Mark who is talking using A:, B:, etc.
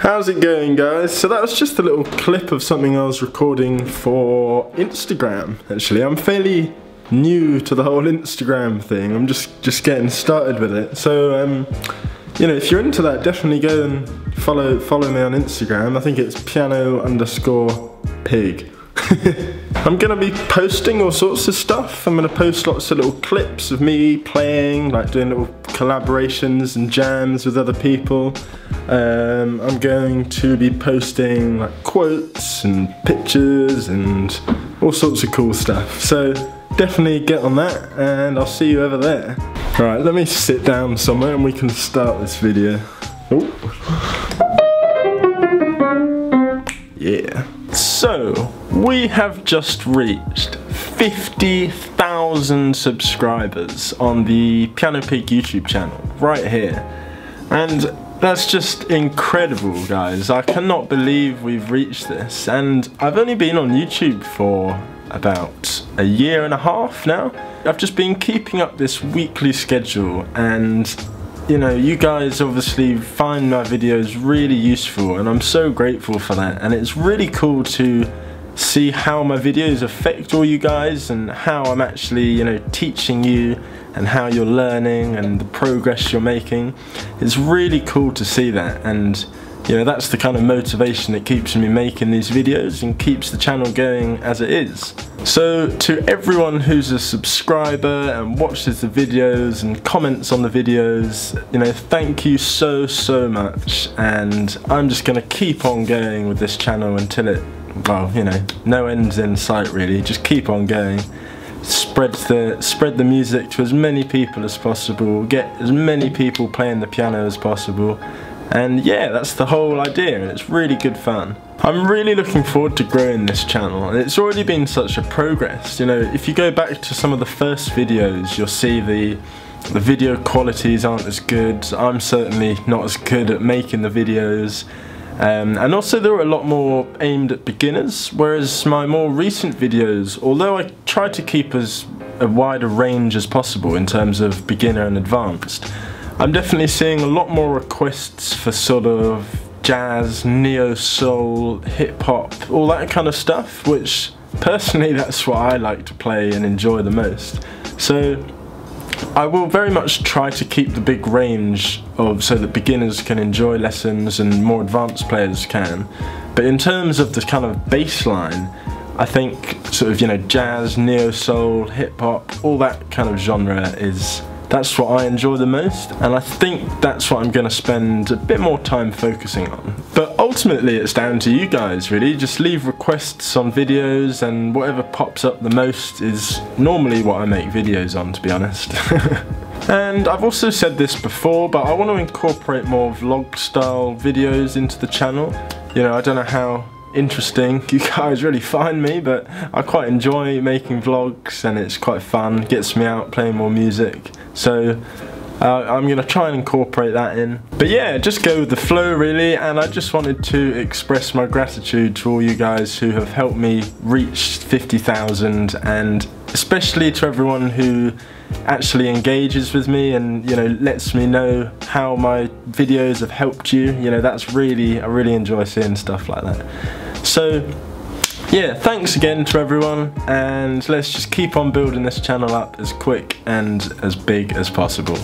A: How's it going, guys? So that was just a little clip of something I was recording for Instagram. Actually, I'm fairly new to the whole Instagram thing. I'm just getting started with it. So you know, if you're into that, definitely go and follow me on Instagram. I think it's piano_pig. I'm gonna be posting all sorts of stuff. I'm gonna post lots of little clips of me playing, like doing little collaborations and jams with other people. I'm going to be posting like quotes and pictures and all sorts of cool stuff. So definitely get on that, and I'll see you over there. Alright, let me sit down somewhere and we can start this video. Oh. Yeah. So, we have just reached 50,000 subscribers on the PianoPig YouTube channel, right here. And that's just incredible, guys. I cannot believe we've reached this. And I've only been on YouTube for about a year and a half now. I've just been keeping up this weekly schedule, and you know, you guys obviously find my videos really useful, and I'm so grateful for that. And it's really cool to see how my videos affect all you guys, and how I'm actually, you know, teaching you, and how you're learning, and the progress you're making. It's really cool to see that, and you know, that's the kind of motivation that keeps me making these videos and keeps the channel going as it is. So to everyone who's a subscriber and watches the videos and comments on the videos, you know, thank you so much, and I'm just gonna keep on going with this channel until it, well, you know, no end's in sight really. Just keep on going. Spread the music to as many people as possible, get as many people playing the piano as possible. And yeah, that's the whole idea, and it's really good fun. I'm really looking forward to growing this channel, and it's already been such a progress. You know, if you go back to some of the first videos, you'll see the video qualities aren't as good. I'm certainly not as good at making the videos. And also they're a lot more aimed at beginners, whereas my more recent videos, although I try to keep as a wider range as possible in terms of beginner and advanced, I'm definitely seeing a lot more requests for sort of jazz, neo-soul, hip-hop, all that kind of stuff, which personally that's what I like to play and enjoy the most. So I will very much try to keep the big range so that beginners can enjoy lessons and more advanced players can. But in terms of the kind of baseline, I think sort of, you know, jazz, neo-soul, hip-hop, all that kind of genre that's what I enjoy the most, and I think that's what I'm going to spend a bit more time focusing on. But ultimately it's down to you guys really. Just leave requests on videos, and whatever pops up the most is normally what I make videos on, to be honest. And I've also said this before, but I want to incorporate more vlog style videos into the channel. You know, I don't know how interesting you guys really find me, but I quite enjoy making vlogs, and it's quite fun, gets me out playing more music. So I'm going to try and incorporate that in. But yeah, just go with the flow really, and I just wanted to express my gratitude to all you guys who have helped me reach 50,000, and especially to everyone who actually engages with me and, you know, lets me know how my videos have helped you. You know, that's really, I really enjoy seeing stuff like that. So yeah, thanks again to everyone, and let's just keep on building this channel up as quick and as big as possible.